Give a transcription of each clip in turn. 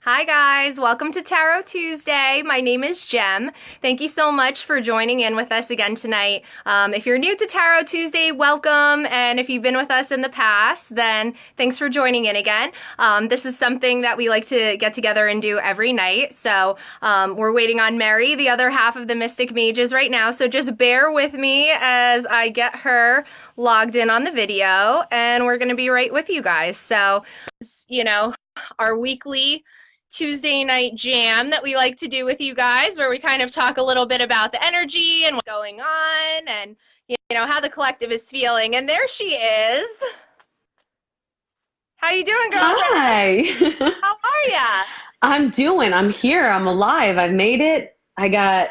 Hi guys, welcome to Tarot Tuesday. My name is Jem. Thank you so much for joining in with us again tonight. If you're new to Tarot Tuesday, welcome. And if you've been with us in the past, then thanks for joining in again. This is something that we like to get together and do every night. So we're waiting on Merry, the other half of the Mystic Mages right now. So just bear with me as I get her logged in on the video, and we're going to be right with you guys. So, our weekly Tuesday night jam that we like to do with you guys, where we kind of talk a little bit about the energy and what's going on and how the collective is feeling. And there she is. How you doing, girlfriend? Hi. How are ya? I'm here. I'm alive. I made it. I got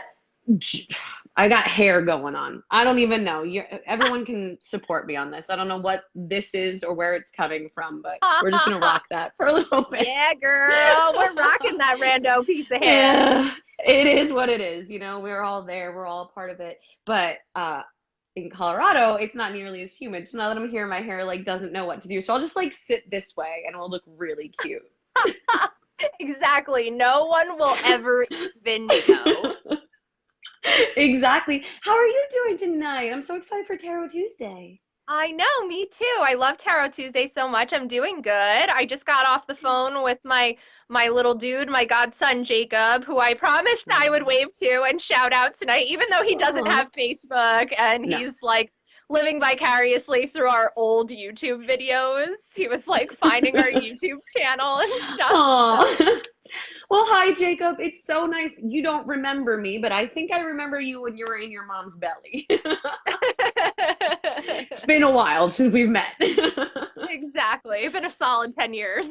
hair going on. I don't even know. Everyone can support me on this. I don't know what this is or where it's coming from, but we're just gonna rock that for a little bit. Yeah, girl, we're rocking that rando piece of hair. Yeah, it is what it is. We're all there. We're all a part of it. But in Colorado, it's not nearly as humid. So now that I'm here, my hair doesn't know what to do. So I'll just sit this way and it'll look really cute. Exactly. No one will ever even know. Exactly. How are you doing tonight? I'm so excited for Tarot Tuesday. I know, me too. I love Tarot Tuesday so much. I'm doing good. I just got off the phone with my little dude, my godson Jacob, who I promised I would wave to and shout out tonight, even though he doesn't Aw. have Facebook and No. he's like living vicariously through our old YouTube videos. He was like finding our YouTube channel and stuff. Aw. Well, hi, Jacob. It's so nice. You don't remember me, but I think I remember you when you were in your mom's belly. It's been a while since we've met. Exactly. It's been a solid 10 years.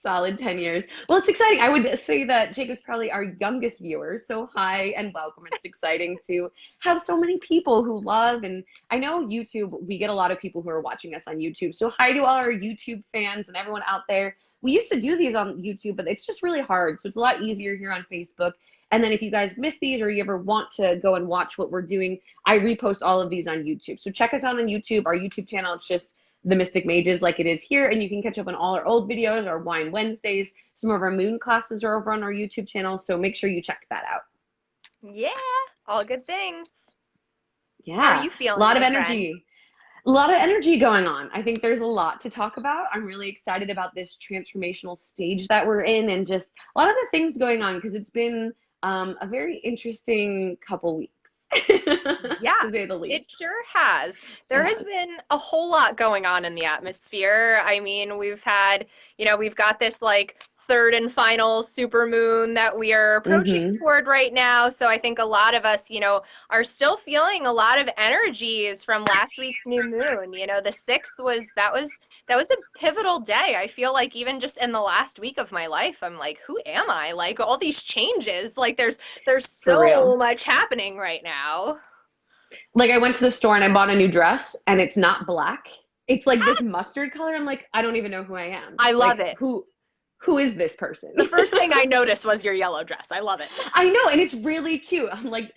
Solid 10 years. Well, it's exciting. I would say that Jacob's probably our youngest viewer. So, hi and welcome. It's exciting to have so many people who love, and I know YouTube, we get a lot of people who are watching us on YouTube. So, hi to all our YouTube fans and everyone out there. We used to do these on YouTube, but it's just really hard. So, it's a lot easier here on Facebook. And then if you guys miss these or you ever want to go and watch what we're doing, I repost all of these on YouTube. So, check us out on YouTube. Our YouTube channel, it's just the Mystic Mages like it is here, and you can catch up on all our old videos, our Wine Wednesdays. Some of our moon classes are over on our YouTube channel, so make sure you check that out. Yeah, all good things. How are Yeah, you a feeling, lot of my friend? energy. A lot of energy going on. I think there's a lot to talk about. I'm really excited about this transformational stage that we're in and just a lot of the things going on because it's been a very interesting couple weeks, Yeah, to say the it least. sure has. It There has has. been a whole lot going on in the atmosphere. I mean, we've got this like third and final super moon that we are approaching Mm-hmm. toward right now. So I think a lot of us, are still feeling a lot of energies from last week's new moon. The sixth that was a pivotal day. I feel like even just in the last week of my life, I'm like, who am I? Like all these changes, like there's For real. so much happening right now. Like I went to the store and I bought a new dress and it's not black. It's like this mustard color. I'm like, I don't even know who I am. I love Like it. who is this person? The first thing I noticed was your yellow dress. I love it. I know, and it's really cute. I'm like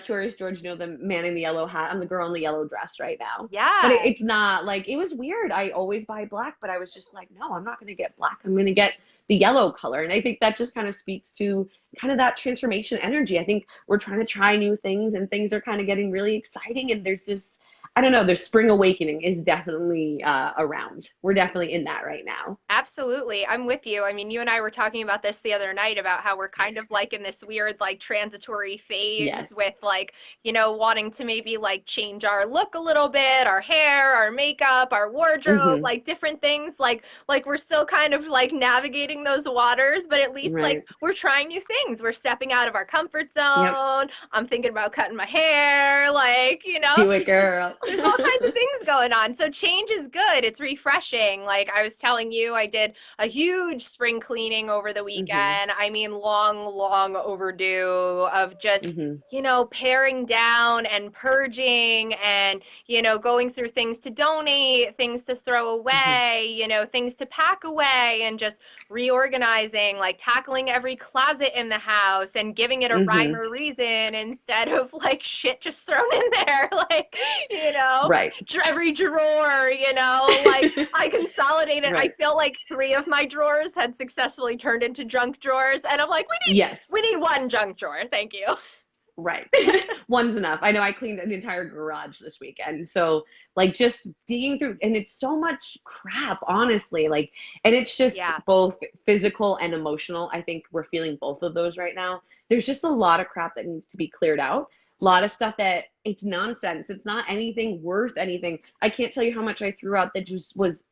Curious George, the man in the yellow hat. I'm the girl in the yellow dress right now. But Yeah, it's not like it was weird. I always buy black, but I was just like, no, I'm not gonna get black. I'm gonna get the yellow color. And I think that just kind of speaks to kind of that transformation energy. I think we're trying to try new things and things are kind of getting really exciting. And there's this, I don't know, there's spring awakening is definitely around. We're definitely in that right now. absolutely. I'm with you. I mean, you and I were talking about this the other night about how we're kind of like in this weird, like, transitory phase Yes. with, like, wanting to maybe like change our look a little bit, our hair, our makeup, our wardrobe, Mm-hmm. like different things. Like we're still kind of like navigating those waters, but at least like Right. we're trying new things. We're stepping out of our comfort Yep. zone. I'm thinking about cutting my hair, like, Do it, girl. there's all kinds of things going on. So change is good. It's refreshing. Like I was telling you, I did a huge spring cleaning over the Hmm. weekend. I mean, long, long overdue of just, Hmm. paring down and purging and, going through things to donate, things to throw Hmm. away, things to pack away and just reorganizing, like tackling every closet in the house and giving it a rhyme Hmm. or reason instead of like shit just thrown in there. Like, Right. every drawer, like I consolidated. I Right. feel like three of my drawers had successfully turned into junk drawers, and I'm like, Yes. we need one junk drawer. Thank you. Right. One's enough. I know I cleaned an entire garage this weekend. So like just digging through and it's so much crap, honestly. Like and it's just Yeah. both physical and emotional. I think we're feeling both of those right now. There's just a lot of crap that needs to be cleared out. A lot of stuff that it's nonsense. It's not anything worth anything. I can't tell you how much I threw out that just was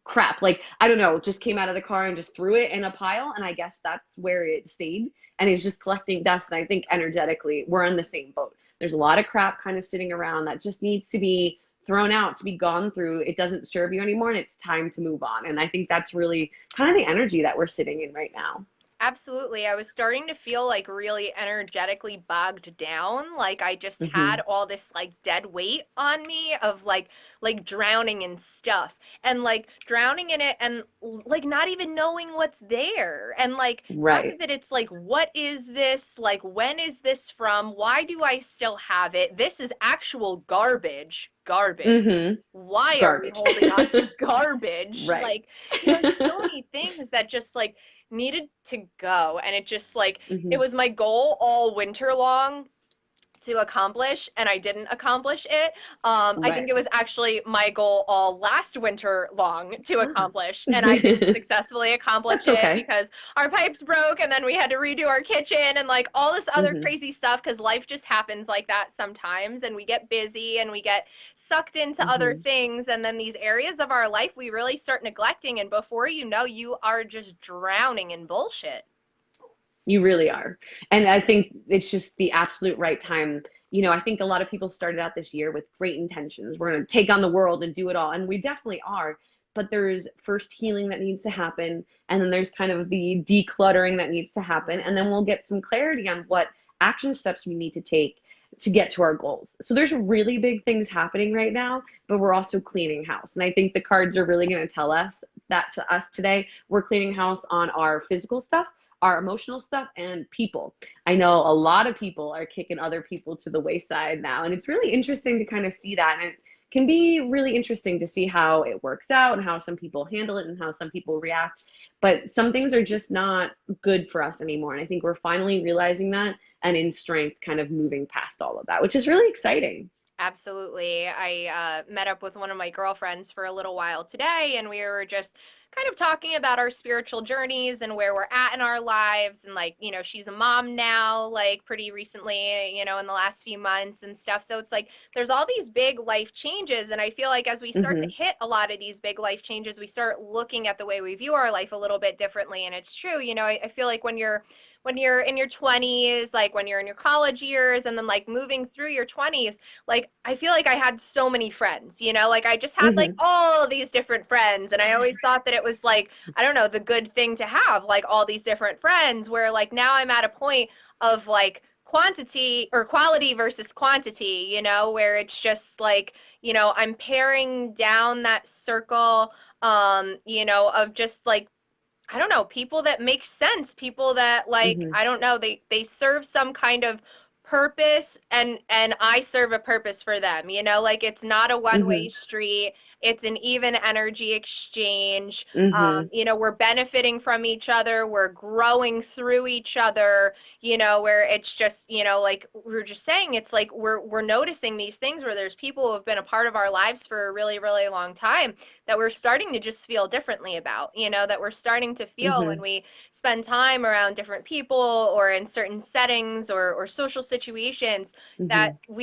crap. Like, I don't know, just came out of the car and just threw it in a pile. And I guess that's where it stayed. And it's just collecting dust. And I think energetically, we're in the same boat. There's a lot of crap kind of sitting around that just needs to be thrown out, to be gone through. It doesn't serve you anymore. And it's time to move on. And I think that's really kind of the energy that we're sitting in right now. Absolutely. I was starting to feel like really energetically bogged down. Like I just had Hmm. all this like dead weight on me of like drowning in stuff and like drowning in it and like not even knowing what's there. And like half Right. of it it's like what is this? Like when is this from? Why do I still have it? This is actual garbage. Garbage. Hmm. Why are we Garbage. holding on to garbage? Right. Like, so many things that just like needed to go, and it just like it Hmm. was my goal all winter long to accomplish, and I didn't accomplish it. I think Right. it was actually my goal all last winter long to Ah. accomplish, and I didn't successfully accomplish That's it okay. because our pipes broke, and then we had to redo our kitchen and like all this other Hmm. crazy stuff because life just happens like that sometimes, and we get busy and we get sucked into other Hmm. things, and then these areas of our life we really start neglecting, and before you know, you are just drowning in bullshit. You really are. And I think it's just the absolute right time. I think a lot of people started out this year with great intentions. We're going to take on the world and do it all. And we definitely are. But there's first healing that needs to happen. And then there's kind of the decluttering that needs to happen. And then we'll get some clarity on what action steps we need to take to get to our goals. So there's really big things happening right now, but we're also cleaning house. And I think the cards are really going to tell us that to us today. We're cleaning house on our physical stuff, our emotional stuff, and people. I know a lot of people are kicking other people to the wayside now, and it's really interesting to kind of see that. And it can be really interesting to see how it works out and how some people handle it and how some people react. But some things are just not good for us anymore. And I think we're finally realizing that and in strength, kind of moving past all of that, which is really exciting. Absolutely. I met up with one of my girlfriends for a little while today, and we were just kind of talking about our spiritual journeys and where we're at in our lives. And, like, she's a mom now, like, pretty recently, in the last few months and stuff. So it's like there's all these big life changes. And I feel like as we start to Hmm. hit a lot of these big life changes, we start looking at the way we view our life a little bit differently. And it's true, I feel like when you're in your 20s, like when you're in your college years, and then like moving through your 20s, like I feel like I had so many friends, like I just had like Hmm. all these different friends, and I always thought that it was like, I don't know, the good thing to have like all these different friends, where like now I'm at a point of like quantity or quality versus quantity, where it's just like, I'm paring down that circle, of just like, I don't know, people that make sense, people that like, Hmm. I don't know, they serve some kind of purpose, and I serve a purpose for them, like it's not a one-way Hmm. street. It's an even energy exchange. Hmm. We're benefiting from each other, we're growing through each other, where it's just, like we were just saying, it's like we're noticing these things where there's people who have been a part of our lives for a really, really long time that we're starting to just feel differently about, that we're starting to feel when Hmm. we spend time around different people or in certain settings or social situations, that Hmm.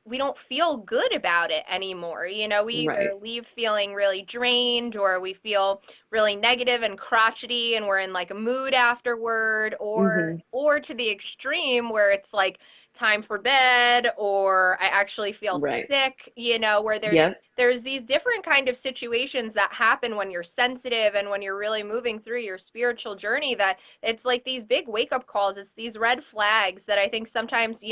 we don't feel good about it anymore. We either Right. leave feeling really drained, or we feel really negative and crotchety and we're in like a mood afterward, or Hmm. or to the extreme where it's like time for bed, or I actually feel Right. sick, where Yep. there's these different kind of situations that happen when you're sensitive and when you're really moving through your spiritual journey, that it's like these big wake up calls. It's these red flags that I think sometimes,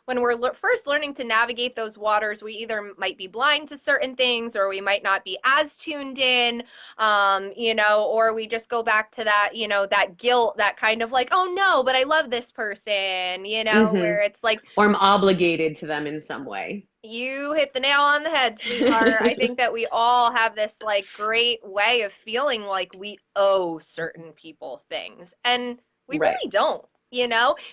when we're first learning to navigate those waters, we either might be blind to certain things, or we might not be as tuned in, or we just go back to that, that guilt, that kind of like, oh no, but I love this person, Hmm. where it's like, Or I'm obligated to them in some way. You hit the nail on the head, sweetheart. I think that we all have this like great way of feeling like we owe certain people things, and we Right. really don't.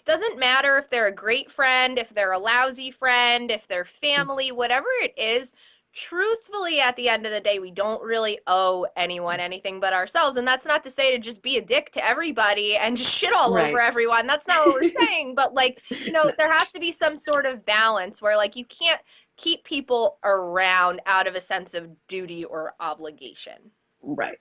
Doesn't matter if they're a great friend, if they're a lousy friend, if they're family, whatever it is. Truthfully, at the end of the day, we don't really owe anyone anything but ourselves. And that's not to say to just be a dick to everybody and just shit all over Right. everyone. That's not what we're saying. But, like, No, there has to be some sort of balance where, like, you can't keep people around out of a sense of duty or obligation. right.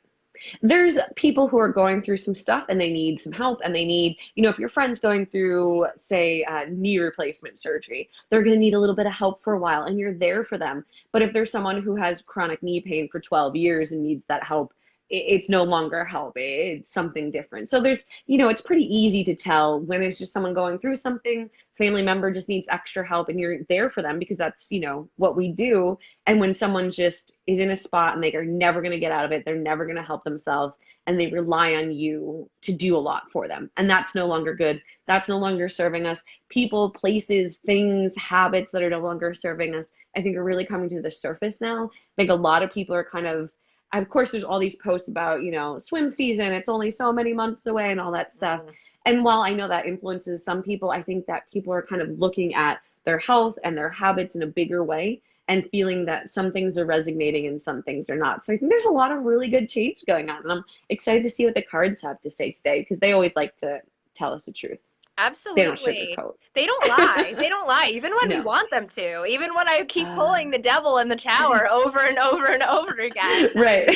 There's people who are going through some stuff and they need some help and they need, if your friend's going through, say, knee replacement surgery, they're going to need a little bit of help for a while and you're there for them. But if there's someone who has chronic knee pain for 12 years and needs that help, it's no longer help. It's something different. So there's, it's pretty easy to tell when it's just someone going through something, family member just needs extra help and you're there for them because that's, what we do. And when someone just is in a spot and they are never going to get out of it, they're never going to help themselves and they rely on you to do a lot for them. And that's no longer good. That's no longer serving us. People, places, things, habits that are no longer serving us, I think are really coming to the surface now. I think a lot of people are of course, there's all these posts about, swim season, it's only so many months away and all that stuff. And while I know that influences some people, I think that people are kind of looking at their health and their habits in a bigger way and feeling that some things are resonating and some things are not. So I think there's a lot of really good change going on. And I'm excited to see what the cards have to say today because they always like to tell us the truth. They don't Absolutely. sugarcoat. They don't lie. They don't lie, even when we No. want them to. Even when I keep pulling the devil in the tower over and over and over again. Right.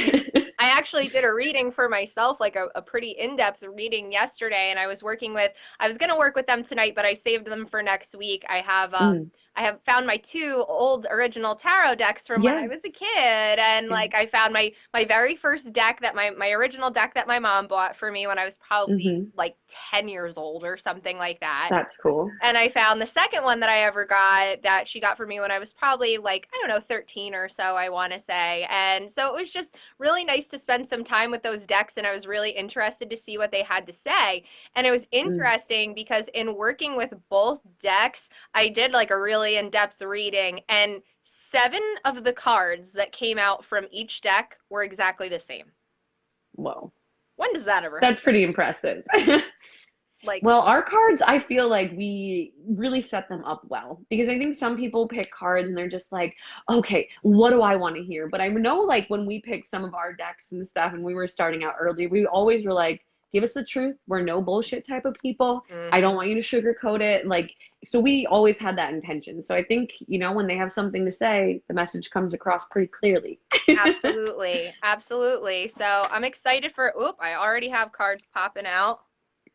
I actually did a reading for myself, like a pretty in-depth reading yesterday, and I was going to work with them tonight, but I saved them for next week. I have found my two old original tarot decks from when I was a kid, and like I found my very first deck that my original deck that my mom bought for me when I was probably like 10 years old or something like that. That's cool. And I found the second one that I ever got that she got for me when I was probably like, I don't know, 13 or so, I want to say. And so it was just really nice to spend some time with those decks, and I was really interested to see what they had to say. And it was interesting because in working with both decks, I did like a really in-depth reading, and 7 of the cards that came out from each deck were exactly the same. Whoa. When does that ever That's pretty impressive. Well, our cards, I feel like we really set them up well because I think some people pick cards and they're just like, okay, what do I want to hear? But I know like when we picked some of our decks and stuff and we were starting out early, we always were like, give us the truth. We're no bullshit type of people. I don't want you to sugarcoat it. Like, so we always had that intention. So I think, when they have something to say, the message comes across pretty clearly. Absolutely. Absolutely. So I'm excited for, I already have cards popping out.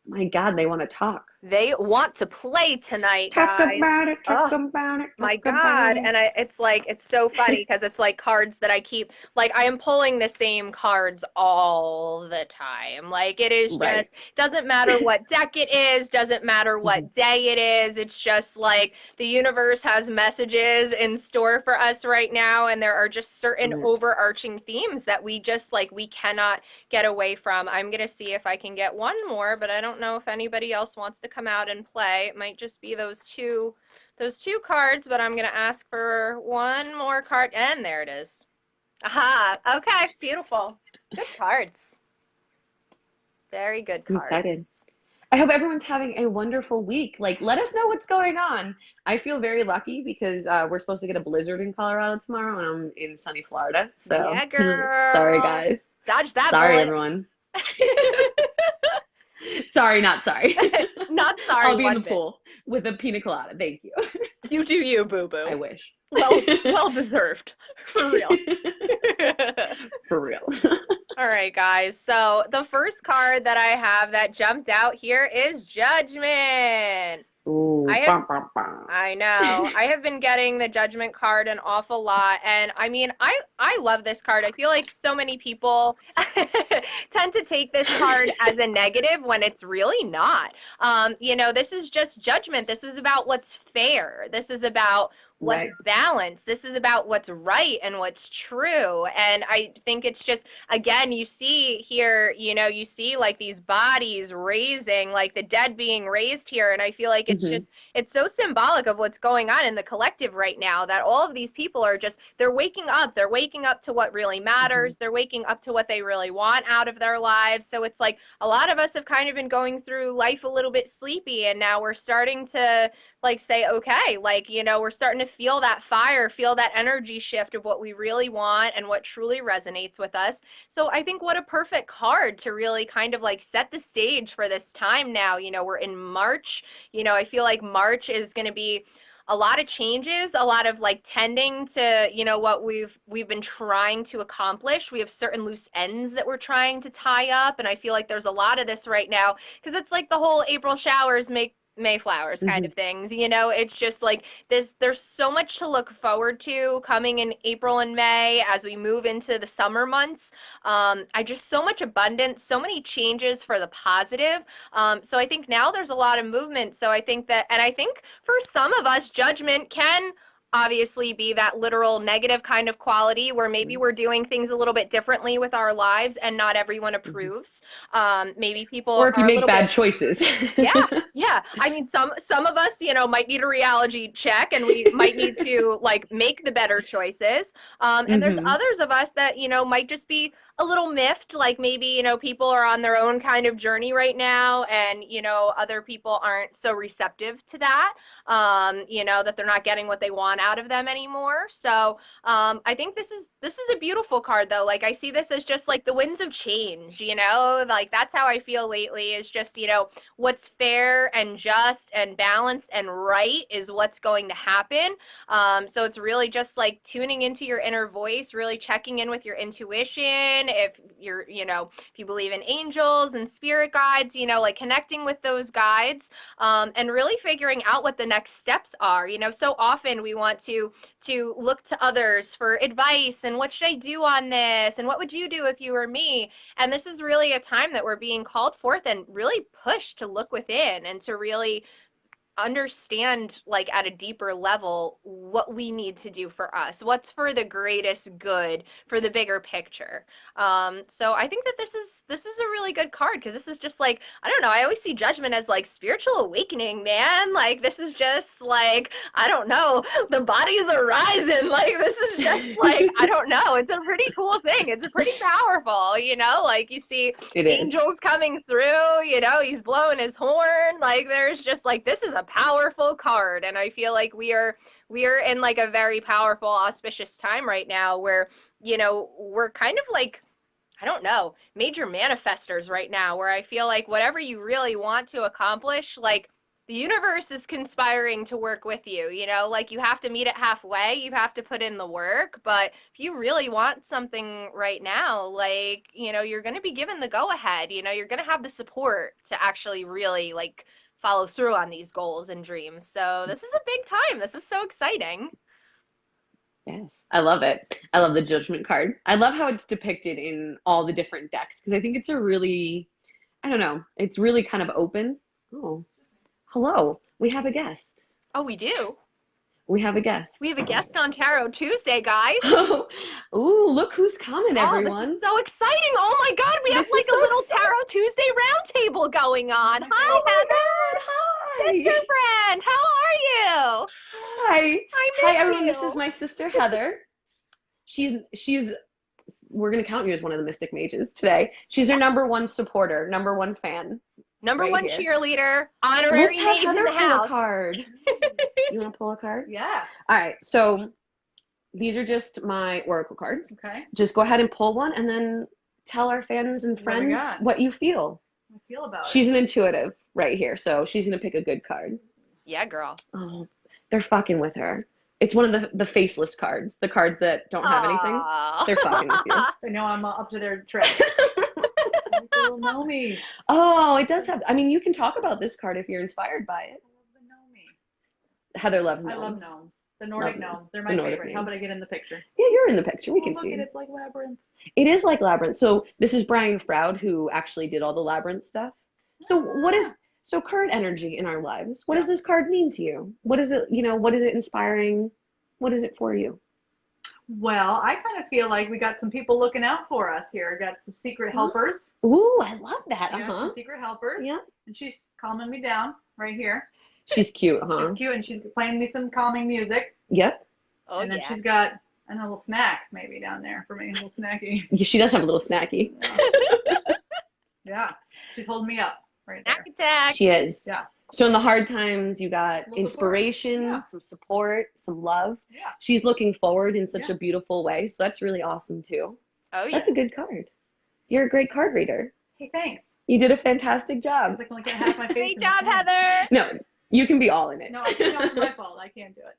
My God, they want to talk. They want to play tonight, Talk guys. about it, talk about it. My God. And it's so funny because it's like cards that I keep, like I am pulling the same cards all the time. Like it is just, doesn't matter what deck it is, doesn't matter what day it is. It's just like the universe has messages in store for us right now. And there are just certain overarching themes that we just like, we cannot get away from. I'm going to see if I can get one more, but I don't know if anybody else wants to come out and play. It might just be those two cards, but I'm going to ask for one more card. And there it is. Aha. Okay. Beautiful. Good cards. Very good cards. I'm excited. I hope everyone's having a wonderful week. Like, let us know what's going on. I feel very lucky because we're supposed to get a blizzard in Colorado tomorrow, and I'm in sunny Florida. So, yeah, girl. Sorry, guys. Dodge that. Sorry, bullet. Everyone. Sorry, not sorry. Not sorry. I'll be in the pool with a pina colada. Thank you. You do you, boo-boo. I wish. Well deserved. For real. For real. All right, guys. So the first card that I have that jumped out here is Judgment. Ooh, I know. I have been getting the Judgment card an awful lot. And I mean, I love this card. I feel like so many people tend to take this card as a negative when it's really not. This is just judgment. This is about what's fair. This is about what's Right. balanced. This is about what's right and what's true. And I think it's just, again, you see here, you see like these bodies raising, like the dead being raised here. And I feel like it's Hmm. just, it's so symbolic of what's going on in the collective right now, that all of these people are just, they're waking up. They're waking up to what really Hmm. matters. They're waking up to what they really want out of their lives. So it's like a lot of us have kind of been going through life a little bit sleepy, and now we're starting to like say, okay, like, we're starting to feel that fire, feel that energy shift of what we really want and what truly resonates with us. So I think what a perfect card to really kind of like set the stage for this time now. We're in March. I feel like March is going to be a lot of changes, a lot of like tending to, what we've been trying to accomplish. We have certain loose ends that we're trying to tie up, and I feel like there's a lot of this right now because it's like the whole April showers make Mayflowers kind Hmm. of things. It's just like this, there's so much to look forward to coming in April and May as we move into the summer months. I just so much abundance, so many changes for the positive. So I think now there's a lot of movement. So I think that, and I think for some of us, judgment can obviously be that literal negative kind of quality where maybe we're doing things a little bit differently with our lives and not everyone Hmm. approves. Maybe Or people if you are a make little bit. bad choices. Yeah, yeah. I mean, some of us, might need a reality check, and we might need to like make the better choices. And there's Hmm. others of us that, might just be a little miffed, like maybe, people are on their own kind of journey right now, and, other people aren't so receptive to that. That they're not getting what they want out of them anymore. So, I think this is a beautiful card though. Like I see this as just like the winds of change, like that's how I feel lately, is just, what's fair and just and balanced and right is what's going to happen. So it's really just like tuning into your inner voice, really checking in with your intuition. If you're, if you believe in angels and spirit guides, like connecting with those guides, and really figuring out what the next steps are. So often we want to look to others for advice and what should I do on this and what would you do if you were me. And this is really a time that we're being called forth and really pushed to look within and to really understand, like at a deeper level, what we need to do for us, what's for the greatest good, for the bigger picture. So I think that this is a really good card because this is just like, I don't know, I always see judgment as like spiritual awakening, man. Like this is just like, I don't know, the bodies are rising. Like this is just like, I don't know, it's a pretty cool thing. It's pretty powerful, like you see It is. angels coming through, he's blowing his horn. Like there's just like, this is a powerful card. And I feel like we are in like a very powerful, auspicious time right now where, we're kind of like, I don't know, major manifestors right now, where I feel like whatever you really want to accomplish, like the universe is conspiring to work with you, like you have to meet it halfway, you have to put in the work. But if you really want something right now, like, you're going to be given the go ahead, you're going to have the support to actually really like follow through on these goals and dreams. So this is a big time. This is so exciting. Yes, I love it. I love the judgment card. I love how it's depicted in all the different decks because I think it's a really, I don't know, it's really kind of open. Oh, hello. We have a guest. Oh, we do. We have a guest. We have a guest on Tarot Tuesday, guys. Ooh, look who's coming, Oh, this is everyone. so exciting. Oh my God, we have This like is a so little exciting. Tarot Tuesday roundtable going on. Oh Hi, my Heather. God, Sister hi. friend, how are you? Hi. I Hi, miss everyone. This is you. my sister Heather. She's we're gonna count you as one of the Mystic Mages today. She's our Yeah. number one supporter, number one fan Number right one here. cheerleader, Let's honorary have mage in Heather the pull a house. card. You want to pull a card? Yeah. All right. So these are just my oracle cards. Okay. Just go ahead and pull one and then tell our fans and What do we friends got? what you feel. I feel about She's an intuitive right here, so she's gonna pick a good card. Yeah, girl. Oh, they're fucking with her. It's one of the faceless cards, the cards that don't have anything. Aww. They're fucking with you. it. I know I'm up to their trick. Like the little gnomies. Oh, it does have. I mean, you can talk about this card if you're inspired by it. I love the gnomie. Heather loves I love gnomes. gnomes. The Nordic Love gnomes. They're the my Nordic favorite. How about I gnomes. get in the picture? Yeah, you're in the picture. We Oh, can look see. at it. It's like labyrinth. It is like Labyrinth. So this is Brian Froud who actually did all the Labyrinth stuff. So current energy in our lives? What does this card mean to you? What is it, what is it inspiring? What is it for you? Well, I kind of feel like we got some people looking out for us here. Got some secret helpers. Ooh, I love that. Yeah, some secret helpers. Yeah. And she's calming me down right here. She's cute, huh? She's cute, and she's playing me some calming music. Yep. Oh, And then yeah. she's got a little snack maybe down there for me, a little snacky. Yeah, she does have a little snacky. Yeah, she's holding me up right there. Snack attack. She is. Yeah. So in the hard times, you got Little inspiration, support. Yeah. some support, some love. Yeah. She's looking forward in such Yeah. a beautiful way. So that's really awesome too. Oh, yeah. That's a good card. You're a great card reader. Hey, thanks. You did a fantastic job. I can look at half my face. Great in job, the camera. Heather. No, you can be all in it. No, it's my fault. I can't do it.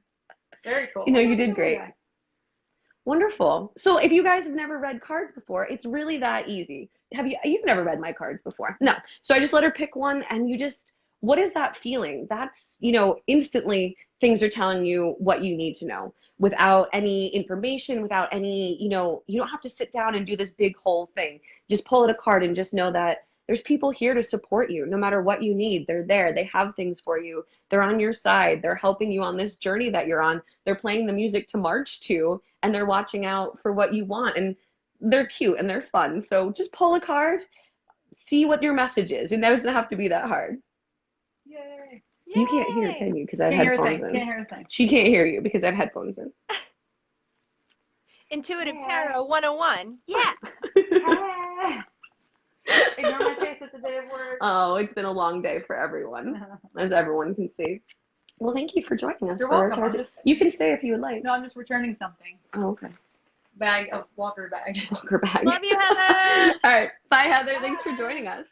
Very cool. You know, you did great. Wonderful. So if you guys have never read cards before, it's really that easy. You've never read my cards before? No. So I just let her pick one, and what is that feeling? That's, instantly things are telling you what you need to know without any information, without any, you don't have to sit down and do this big whole thing. Just pull out a card and just know that there's people here to support you no matter what you need. They're there. They have things for you. They're on your side. They're helping you on this journey that you're on. They're playing the music to march to, and they're watching out for what you want. And they're cute and they're fun. So just pull a card, see what your message is. It doesn't have to be that hard. Yay. You can't hear, can you? Because I have Can't hear a headphones thing. in. Can't hear a thing. She can't hear you because I have headphones in. Intuitive Tarot 101. Yeah. Ignore my face at the day of work. Oh, it's been a long day for everyone, as everyone can see. Well, thank you for joining us. You're for our welcome. tarot. You can stay if you would like. No, I'm just returning something. Oh, okay. Bag of Walker bag. Walker bag. Love you, Heather. All right. Bye, Heather. Thanks for joining us.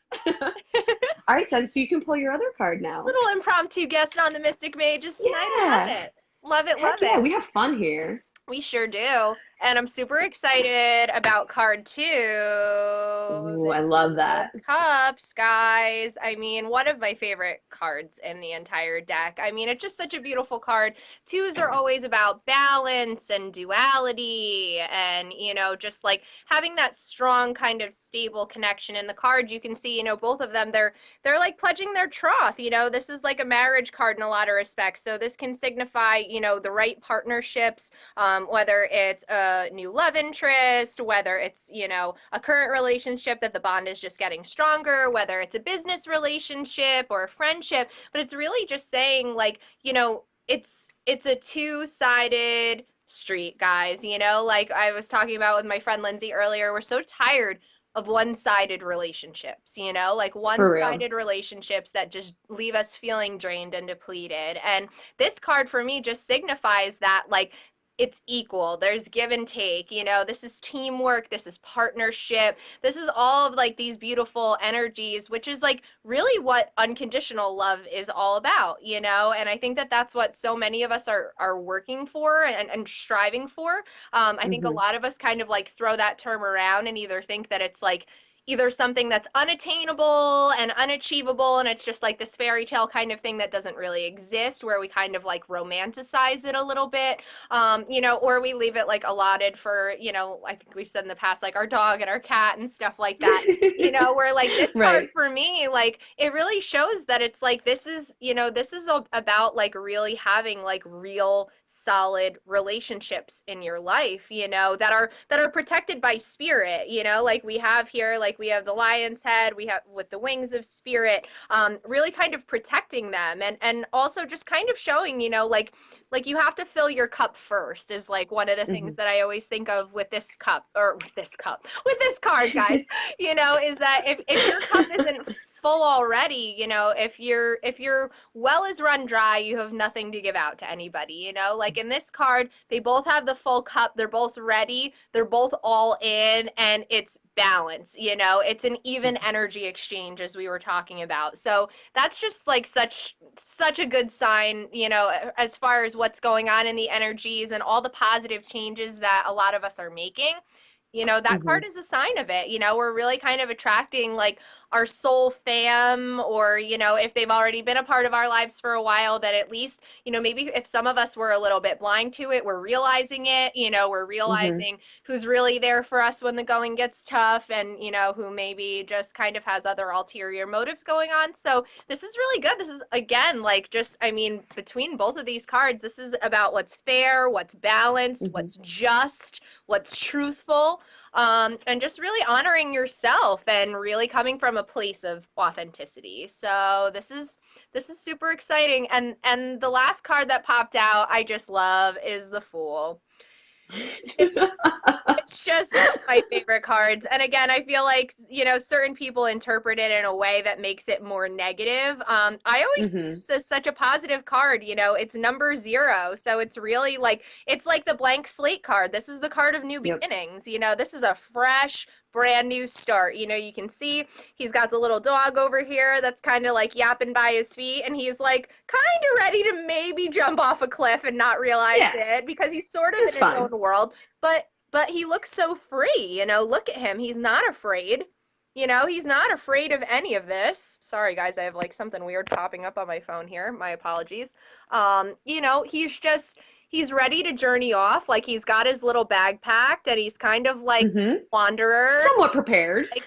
All right, Jen, so you can pull your other card now. Little impromptu guest on the Mystic Mages tonight. I love Yeah. it. Love it, love Heck yeah, it. we have fun here. We sure do. And I'm super excited about card 2. Ooh, I love that. Cups, guys. I mean, one of my favorite cards in the entire deck. I mean, it's just such a beautiful card. 2s are always about balance and duality and, just like having that strong kind of stable connection in the card. You can see, both of them, they're like pledging their troth. This is like a marriage card in a lot of respects. So this can signify, the right partnerships, whether it's a new love interest, whether it's, a current relationship that the bond is just getting stronger, whether it's a business relationship or a friendship. But it's really just saying, like, it's a two-sided street, guys. Like I was talking about with my friend Lindsay earlier, we're so tired of one-sided relationships, like one-sided relationships that just leave us feeling drained and depleted. And this card for me just signifies that, like, it's equal. There's give and take, this is teamwork, this is partnership, this is all of like these beautiful energies, which is like really what unconditional love is all about, and I think that that's what so many of us are working for and striving for. I think a lot of us kind of like throw that term around and either think that it's like either something that's unattainable and unachievable, and it's just like this fairy tale kind of thing that doesn't really exist, where we kind of like romanticize it a little bit, or we leave it like allotted for, I think we've said in the past, like our dog and our cat and stuff like that, where like this part for me, like it really shows that it's like, this is about like really having like real solid relationships in your life, that are protected by spirit, like we have here, like we have the lion's head, we have with the wings of spirit, really kind of protecting them, and also just kind of showing, like you have to fill your cup first is like one of the things that I always think of with this with this card, guys, is that if your cup isn't full already, if your well is run dry, you have nothing to give out to anybody, like in this card, they both have the full cup, they're both ready, they're both all in, and it's balance, it's an even energy exchange, as we were talking about. So that's just like such a good sign, as far as what's going on in the energies and all the positive changes that a lot of us are making. You know, that Mm-hmm. card is a sign of it. You know, we're really kind of attracting like our soul fam, or, you know, if they've already been a part of our lives for a while, that at least, you know, maybe if some of us were a little bit blind to it, we're realizing it, you know, we're Mm-hmm. realizing who's really there for us when the going gets tough, and, you know, who maybe just kind of has other ulterior motives going on. So this is really good. This is, again, like, just, I mean, between both of these cards, this is about what's fair, what's balanced, Mm-hmm. what's just, what's truthful, and just really honoring yourself and really coming from a place of authenticity. So this is super exciting. And the last card that popped out, I just love, is the Fool. It's it's just one of my favorite cards. And again, I feel like, you know, certain people interpret it in a way that makes it more negative. I always see Mm-hmm. this as such a positive card. You know, it's number 0. So it's really like, it's like the blank slate card. This is the card of new Yep. beginnings. You know, this is a fresh, brand new start. You know, you can see he's got the little dog over here that's kind of like yapping by his feet. And he's like kind of ready to maybe jump off a cliff and not realize Yeah, it, because he's sort of it's in his fine. own world. But he looks so free, you know, look at him. He's not afraid. You know, he's not afraid of any of this. Sorry guys, I have like something weird popping up on my phone here. My apologies. You know, he's ready to journey off. Like, he's got his little bag packed, and he's kind of like Mm-hmm. wanderer. Somewhat prepared. Like,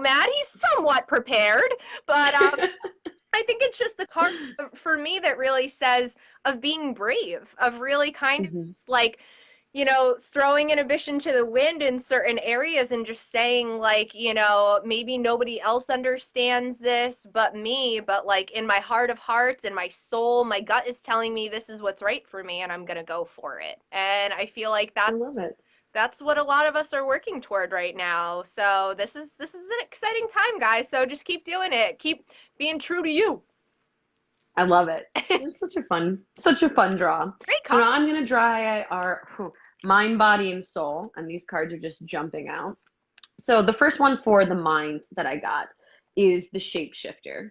mad, he's somewhat prepared, but I think it's just the card for me that really says of being brave, of really kind of Mm-hmm. just like, you know, throwing inhibition to the wind in certain areas and just saying, like, you know, maybe nobody else understands this but me, but like in my heart of hearts, in my soul, my gut is telling me this is what's right for me, and I'm going to go for it. And I feel like I love it. that's what a lot of us are working toward right now. So this is an exciting time, guys. So just keep doing it. Keep being true to you. I love it. Great It's such a fun draw. So card. now I'm gonna draw our mind, body, and soul, and these cards are just jumping out. So the first one for the mind that I got is the shapeshifter,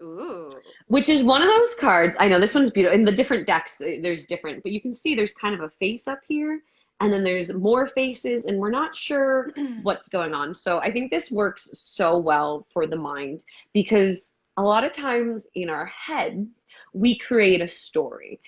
Ooh. which is one of those cards. I know this one's beautiful. In the different decks, there's different, but you can see there's kind of a face up here, and then there's more faces, and we're not sure what's going on. So I think this works so well for the mind, because a lot of times in our heads, we create a story.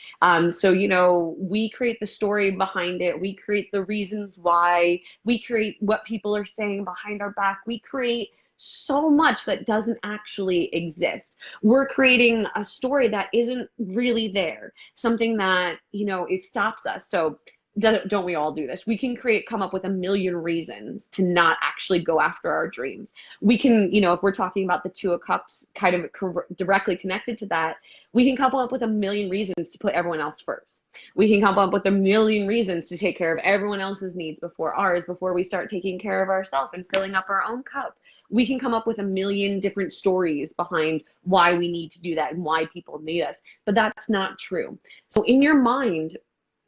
So, you know, we create the story behind it. We create the reasons why. We create what people are saying behind our back. We create so much that doesn't actually exist. We're creating a story that isn't really there, something that, you know, it stops us. So don't we all do this? We can come up with a million reasons to not actually go after our dreams. We can, you know, if we're talking about the Two of Cups, kind of directly connected to that, we can come up with a million reasons to put everyone else first. We can come up with a million reasons to take care of everyone else's needs before ours, before we start taking care of ourselves and filling up our own cup. We can come up with a million different stories behind why we need to do that and why people need us, but that's not true. So in your mind,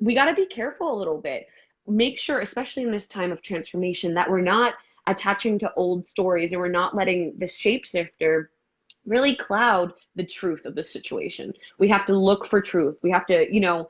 we got to be careful a little bit. Make sure, especially in this time of transformation, that we're not attaching to old stories, and we're not letting this shapeshifter really cloud the truth of the situation. We have to look for truth. We have to, you know,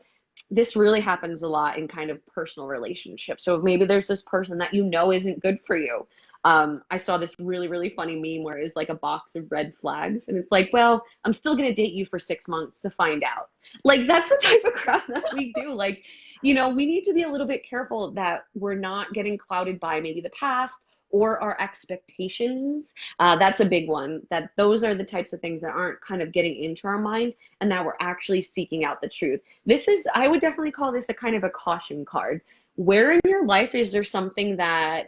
this really happens a lot in kind of personal relationships. So maybe there's this person that you know isn't good for you. I saw this really, really funny meme where it's like a box of red flags, and it's like, well, I'm still going to date you for 6 months to find out. Like, that's the type of crap that we do. Like, you know, we need to be a little bit careful that we're not getting clouded by maybe the past or our expectations. That's a big one, that those are the types of things that aren't kind of getting into our mind, and that we're actually seeking out the truth. This is, I would definitely call this a kind of a caution card. Where in your life is there something that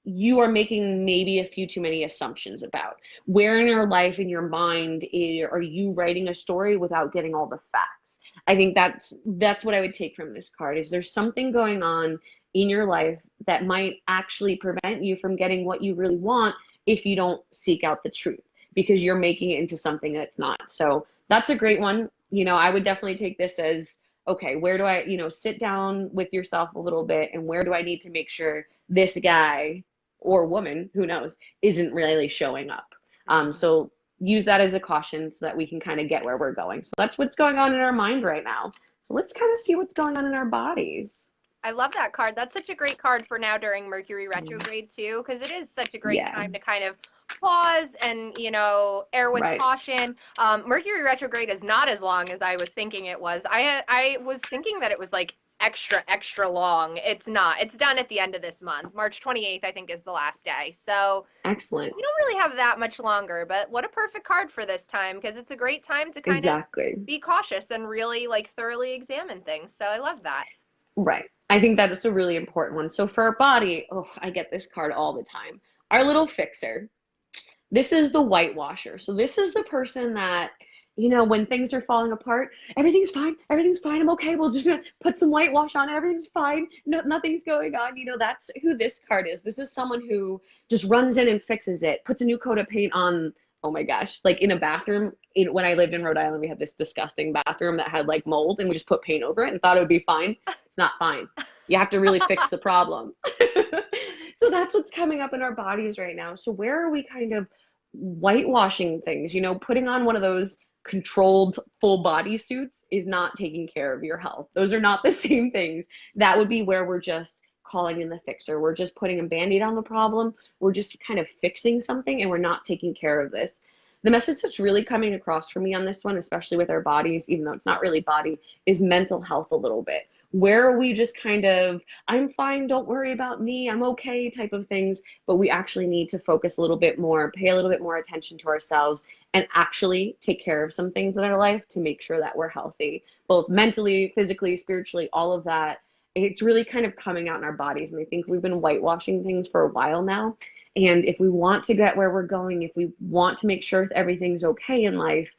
you are making maybe a few too many assumptions about? Where in your life, in your mind, are you writing a story without getting all the facts? I think that's what I would take from this card. Is there something going on in your life that might actually prevent you from getting what you really want if you don't seek out the truth, because you're making it into something that's not. So that's a great one. You know, I would definitely take this as, okay, where do I, you know, sit down with yourself a little bit, and where do I need to make sure this guy or woman, who knows, isn't really showing up. So use that as a caution so that we can kind of get where we're going. So that's what's going on in our mind right now. So let's kind of see what's going on in our bodies. I love that card. That's such a great card for now during Mercury retrograde too, because it is such a great Yeah, time to kind of pause and, err with right. caution. Mercury retrograde is not as long as I was thinking it was. I was thinking that it was like extra long. It's not. It's done at the end of this month. March 28th, I think, is the last day. So Excellent. we don't really have that much longer, but what a perfect card for this time because it's a great time to kind of Exactly. be cautious and really like thoroughly examine things. So I love that. Right. I think that is a really important one. So for our body, oh, I get this card all the time. Our little fixer. This is the whitewasher. So this is the person that, when things are falling apart, everything's fine, I'm okay. We'll just gonna put some whitewash on, everything's fine, no, nothing's going on. That's who this card is. This is someone who just runs in and fixes it, puts a new coat of paint on. Oh my gosh, like in a bathroom, when I lived in Rhode Island, we had this disgusting bathroom that had like mold and we just put paint over it and thought it would be fine. It's not fine. You have to really fix the problem. So that's what's coming up in our bodies right now. So where are we kind of whitewashing things? Putting on one of those controlled full body suits is not taking care of your health. Those are not the same things. That would be where we're just calling in the fixer. We're just putting a band-aid on the problem. We're just kind of fixing something and we're not taking care of this. The message that's really coming across for me on this one, especially with our bodies, even though it's not really body, is mental health a little bit. Where are we just kind of, I'm fine, don't worry about me, I'm okay type of things, but we actually need to focus a little bit more, pay a little bit more attention to ourselves, and actually take care of some things in our life to make sure that we're healthy, both mentally, physically, spiritually, all of that. It's really kind of coming out in our bodies, and I think we've been whitewashing things for a while now. And if we want to get where we're going, if we want to make sure everything's okay in life,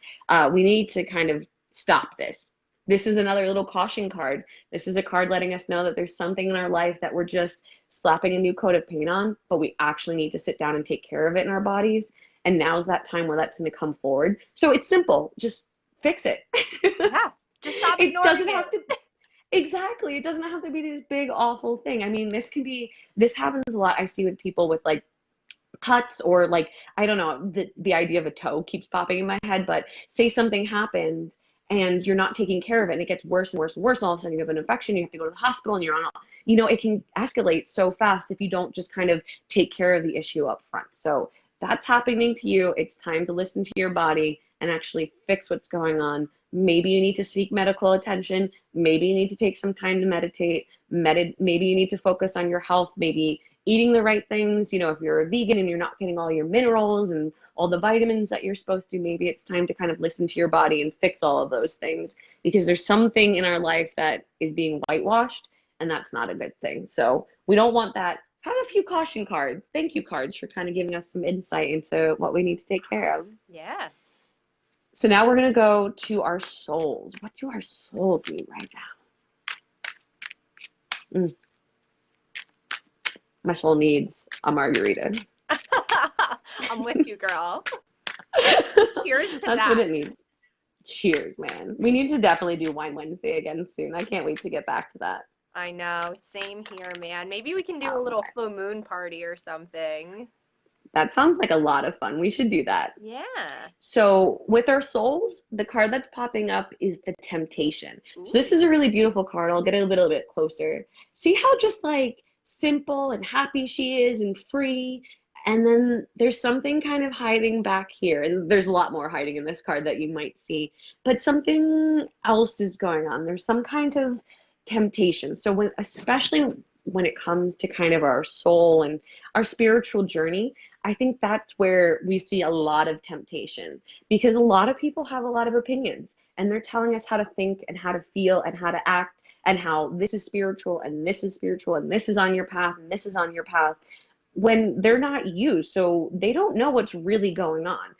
we need to kind of stop this. This is another little caution card. This is a card letting us know that there's something in our life that we're just slapping a new coat of paint on, but we actually need to sit down and take care of it in our bodies. And now's that time where that's going to come forward. So it's simple. Just fix it. Yeah. Just stop It ignoring doesn't have to. Exactly. It doesn't have to be this big, awful thing. I mean, this happens a lot. I see with people with like cuts or like, I don't know, the idea of a toe keeps popping in my head, but say something happened and you're not taking care of it and it gets worse and worse and worse. And all of a sudden you have an infection, you have to go to the hospital and you're on, it can escalate so fast if you don't just kind of take care of the issue up front. So that's happening to you. It's time to listen to your body and actually fix what's going on. Maybe you need to seek medical attention. Maybe you need to take some time to meditate. Maybe you need to focus on your health. Maybe eating the right things. If you're a vegan and you're not getting all your minerals and all the vitamins that you're supposed to, maybe it's time to kind of listen to your body and fix all of those things because there's something in our life that is being whitewashed and that's not a good thing. So we don't want that. Have a few caution cards, thank you cards for kind of giving us some insight into what we need to take care of. Yeah. So now we're going to go to our souls. What do our souls need right now? My soul needs a margarita. I'm with you, girl. Cheers to That's that. what it needs. Cheers, man. We need to definitely do Wine Wednesday again soon. I can't wait to get back to that. I know. Same here, man. Maybe we can do a little full moon party or something. That sounds like a lot of fun. We should do that. Yeah. So with our souls, the card that's popping up is the Temptation. Ooh. So this is a really beautiful card. I'll get a little bit closer. See how just like simple and happy she is and free. And then there's something kind of hiding back here. And there's a lot more hiding in this card that you might see. But something else is going on. There's some kind of temptation. So especially when it comes to kind of our soul and our spiritual journey, I think that's where we see a lot of temptation because a lot of people have a lot of opinions and they're telling us how to think and how to feel and how to act and how this is spiritual and this is spiritual and this is on your path and this is on your path when they're not you. So they don't know what's really going on.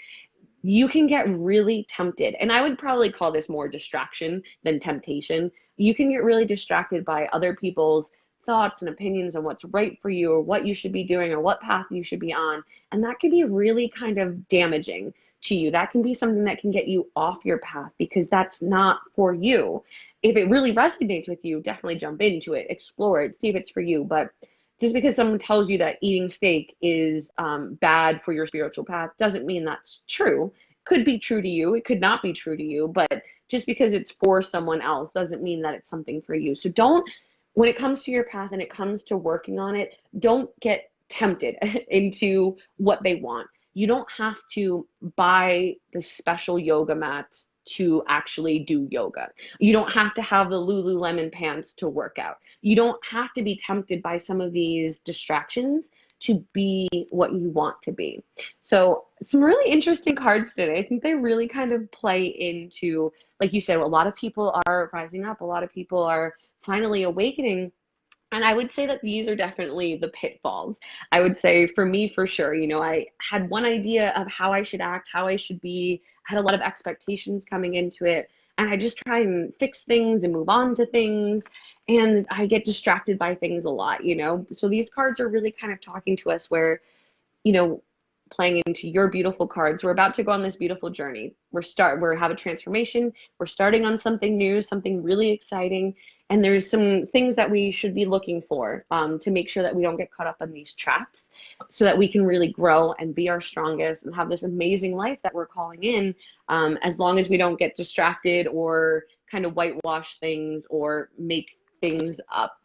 You can get really tempted. And I would probably call this more distraction than temptation. You can get really distracted by other people's thoughts and opinions on what's right for you or what you should be doing or what path you should be on. And that can be really kind of damaging to you. That can be something that can get you off your path because that's not for you. If it really resonates with you, definitely jump into it, explore it, see if it's for you. But just because someone tells you that eating steak is bad for your spiritual path doesn't mean that's true. Could be true to you. It could not be true to you. But just because it's for someone else doesn't mean that it's something for you. So don't when it comes to your path and it comes to working on it, don't get tempted into what they want. You don't have to buy the special yoga mat to actually do yoga. You don't have to have the Lululemon pants to work out. You don't have to be tempted by some of these distractions to be what you want to be. So, some really interesting cards today. I think they really kind of play into, like you said, a lot of people are rising up, a lot of people are finally awakening. And I would say that these are definitely the pitfalls. I would say for me, for sure, I had one idea of how I should act, how I should be. I had a lot of expectations coming into it. And I just try and fix things and move on to things. And I get distracted by things a lot. So these cards are really kind of talking to us where, you know, playing into your beautiful cards. We're about to go on this beautiful journey. We have a transformation. We're starting on something new, something really exciting. And there's some things that we should be looking for to make sure that we don't get caught up in these traps so that we can really grow and be our strongest and have this amazing life that we're calling in, as long as we don't get distracted or kind of whitewash things or make things up.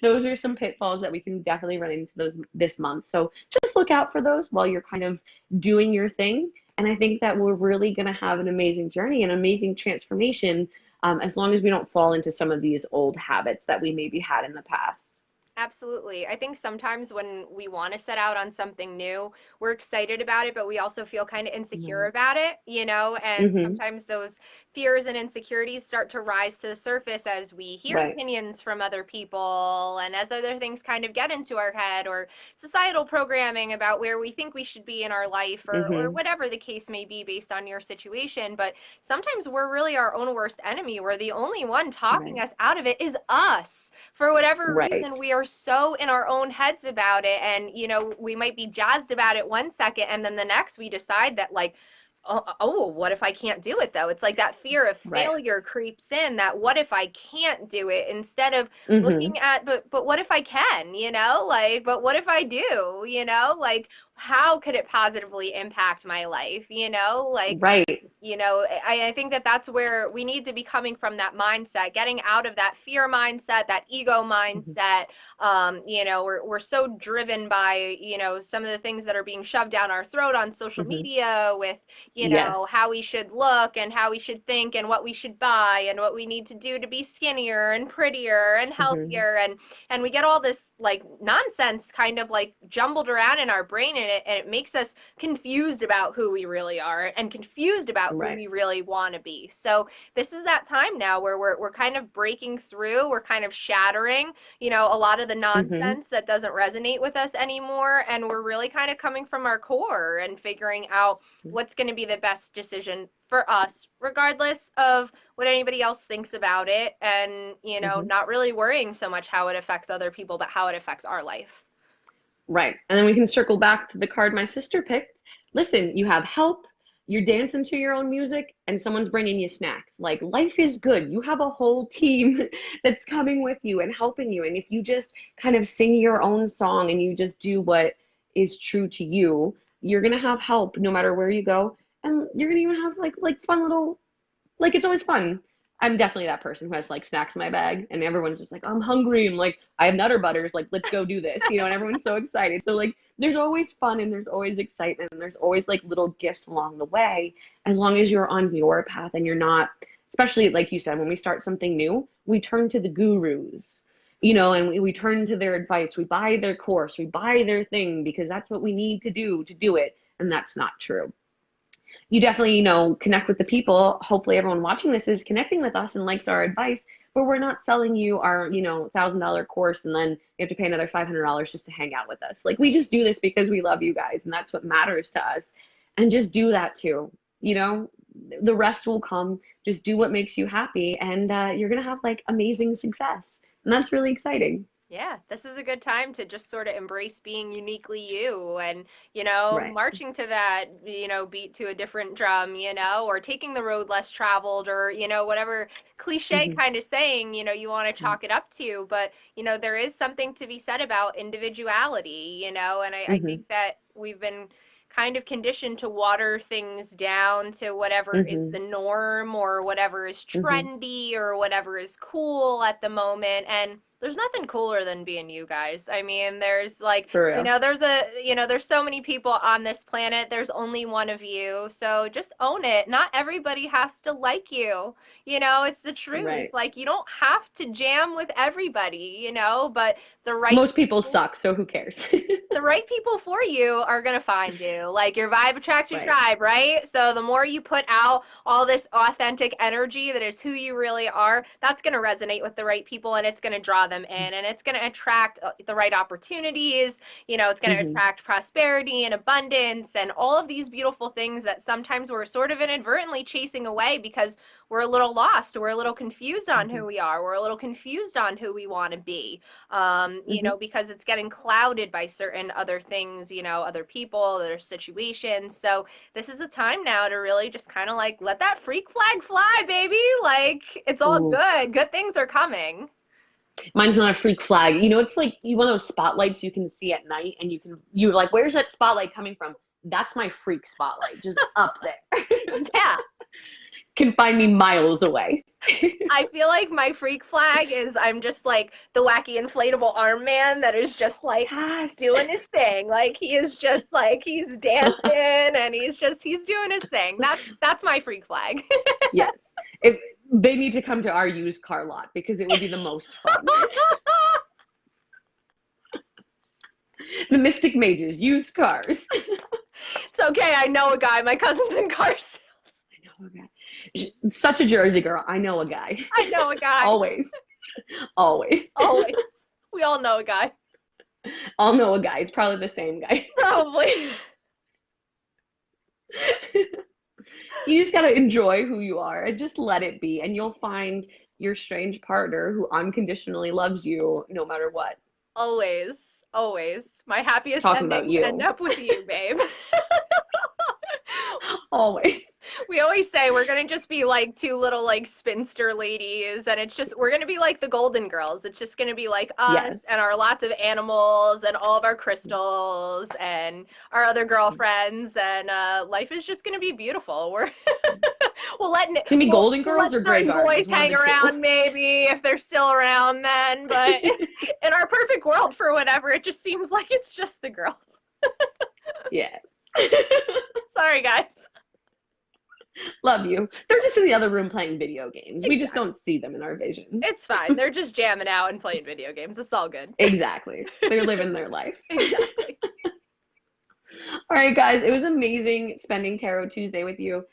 Those are some pitfalls that we can definitely run into this month. So just look out for those while you're kind of doing your thing. And I think that we're really going to have an amazing journey, an amazing transformation, as long as we don't fall into some of these old habits that we maybe had in the past. Absolutely. I think sometimes when we want to set out on something new, we're excited about it, but we also feel kind of insecure about it, and Mm-hmm. sometimes those fears and insecurities start to rise to the surface as we hear Right. opinions from other people and as other things kind of get into our head, or societal programming about where we think we should be in our life, or Mm-hmm. whatever the case may be based on your situation. But sometimes we're really our own worst enemy. We're the only one talking Right. us out of it is us. For whatever Right. reason, we are so in our own heads about it. And, we might be jazzed about it one second, and then the next we decide that, like, oh, what if I can't do it though? It's like that fear of Right. failure creeps in, that what if I can't do it, instead of Mm-hmm. looking at, but what if I can, like, but what if I do, like, how could it positively impact my life, like, Right. I think that that's where we need to be coming from, that mindset, getting out of that fear mindset, that ego Mm-hmm. mindset. We're so driven by, some of the things that are being shoved down our throat on social Mm-hmm. media with, Yes. how we should look and how we should think and what we should buy and what we need to do to be skinnier and prettier and Mm-hmm. healthier. And we get all this like nonsense kind of like jumbled around in our brain, and it makes us confused about who we really are and confused about who Right. we really want to be. So this is that time now where we're kind of breaking through, we're kind of shattering, a lot of the Mm-hmm. nonsense that doesn't resonate with us anymore, and we're really kind of coming from our core and figuring out what's going to be the best decision for us, regardless of what anybody else thinks about it, and Mm-hmm. not really worrying so much how it affects other people, but how it affects our life. Right. And then we can circle back to the card my sister picked. Listen, you have help, you're dancing to your own music, and someone's bringing you snacks. Like, life is good. You have a whole team that's coming with you and helping you. And if you just kind of sing your own song and you just do what is true to you, you're gonna have help no matter where you go. And you're gonna even have like fun little, like, it's always fun. I'm definitely that person who has like snacks in my bag, and everyone's just like, I'm hungry. I'm like, I have Nutter Butters. Like, let's go do this, and everyone's so excited. So like, there's always fun and there's always excitement and there's always like little gifts along the way, as long as you're on your path and you're not. Especially like you said, when we start something new, we turn to the gurus, and we turn to their advice. We buy their course, we buy their thing because that's what we need to do it, and that's not true. You definitely, connect with the people. Hopefully everyone watching this is connecting with us and likes our advice, but we're not selling you our, $1,000 course and then you have to pay another $500 just to hang out with us. Like, we just do this because we love you guys and that's what matters to us. And just do that too. You know, the rest will come. Just do what makes you happy, and you're going to have like amazing success. And that's really exciting. Yeah, this is a good time to just sort of embrace being uniquely you, and, Right. marching to that, beat to a different drum, or taking the road less traveled, or, whatever cliche Hmm. kind of saying, you want to chalk it up to. But, there is something to be said about individuality, and I Hmm. think that we've been kind of conditioned to water things down to whatever is Mm-hmm. the norm or whatever is Mm-hmm. trendy or whatever is cool at the moment. And there's nothing cooler than being you guys. I mean, there's like, For real. there's so many people on this planet. There's only one of you. So just own it. Not everybody has to like you. It's the truth. Right. Like, you don't have to jam with everybody, but the right Most people people suck, so who cares? the right people for you are going to find you. Like your vibe attracts your Right. tribe, right? So the more you put out all this authentic energy that is who you really are, that's going to resonate with the right people and it's going to draw them in and it's going to attract the right opportunities. It's going to Mm-hmm. attract prosperity and abundance and all of these beautiful things that sometimes we're sort of inadvertently chasing away because we're a little lost. We're a little confused on Mm-hmm. who we are. We're a little confused on who we want to be, Mm-hmm. because it's getting clouded by certain other things, other people, other situations. So this is a time now to really just kind of like let that freak flag fly, baby. Like it's all Ooh. good. Good things are coming. Mine's not a freak flag. It's like one of those spotlights you can see at night and you're like, where's that spotlight coming from? That's my freak spotlight, just up there. Yeah. Can find me miles away. I feel like my freak flag is I'm just like the wacky inflatable arm man that is just like Yes. doing his thing. Like he is just like he's dancing and he's doing his thing. That's my freak flag. Yes. If they need to come to our used car lot because it would be the most fun. The Mystic Mages, used cars. It's okay. I know a guy. My cousin's in car sales. I know a guy. Such a Jersey girl. I know a guy. I know a guy. Always. Always. Always. We all know a guy. I'll know a guy. It's probably the same guy. Probably. You just got to enjoy who you are and just let it be. And you'll find your strange partner who unconditionally loves you no matter what. Always. Always. My happiest Talking about endings you. end up with you, babe. Always. We always say we're gonna just be like two little like spinster ladies, and we're gonna be like the Golden Girls. It's just gonna be like us Yes. and our lots of animals and all of our crystals and our other girlfriends, and life is just gonna be beautiful. It's gonna be Golden Girls or Grey certain Gardens. boys hang around maybe if they're still around then, but in our perfect world for whatever, it just seems like it's just the girls. Yeah. Sorry, guys. Love you. They're just in the other room playing video games. We just don't see them in our vision. It's fine. They're just jamming out and playing video games. It's all good. Exactly. They're living their life. Exactly. All right, guys. It was amazing spending Tarot Tuesday with you.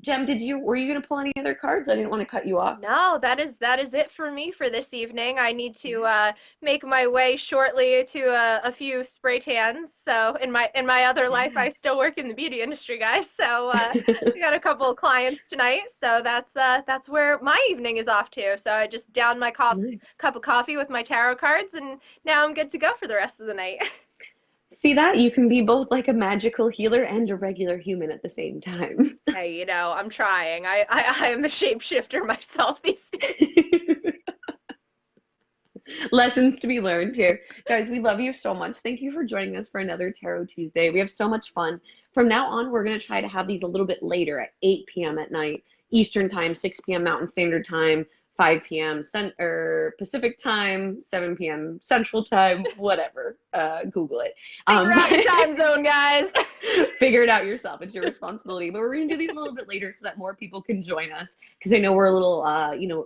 Jem, were you gonna pull any other cards? I didn't want to cut you off. No, that is it for me for this evening. I need to make my way shortly to a few spray tans. So in my other life, I still work in the beauty industry, guys. So we got a couple of clients tonight. So that's where my evening is off to. So I just downed my cup of coffee with my tarot cards, and now I'm good to go for the rest of the night. See that? You can be both like a magical healer and a regular human at the same time. Hey, I'm trying. I am a shapeshifter myself these days. Lessons to be learned here. Guys, we love you so much. Thank you for joining us for another Tarot Tuesday. We have so much fun. From now on, we're going to try to have these a little bit later at 8 p.m. at night, Eastern Time, 6 p.m. Mountain Standard Time, 5 p.m. Pacific Time, 7 p.m. Central Time, whatever. Google it. Figure out your time zone, guys. Figure it out yourself. It's your responsibility. But we're going to do these a little bit later so that more people can join us because I know we're a little,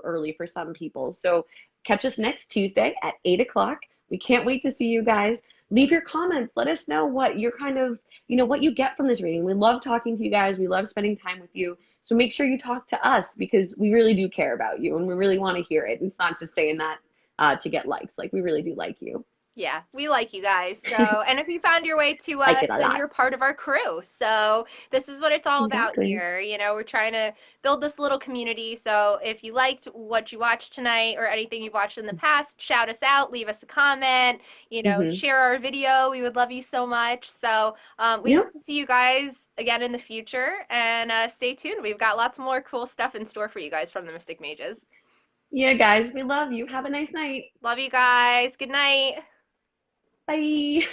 early for some people. So catch us next Tuesday at 8 o'clock. We can't wait to see you guys. Leave your comments. Let us know what you're what you get from this reading. We love talking to you guys. We love spending time with you. So make sure you talk to us because we really do care about you and we really want to hear it. It's not just saying that to get likes. Like, we really do like you. Yeah, we like you guys. So, and if you found your way to us, then you're part of our crew. So this is what it's all about here. We're trying to build this little community. So if you liked what you watched tonight or anything you've watched in the past, shout us out, leave us a comment, share our video. We would love you so much. So we hope to see you guys again in the future, and stay tuned. We've got lots more cool stuff in store for you guys from the Mystic Mages. Yeah, guys, we love you. Have a nice night. Love you guys. Good night. Bye.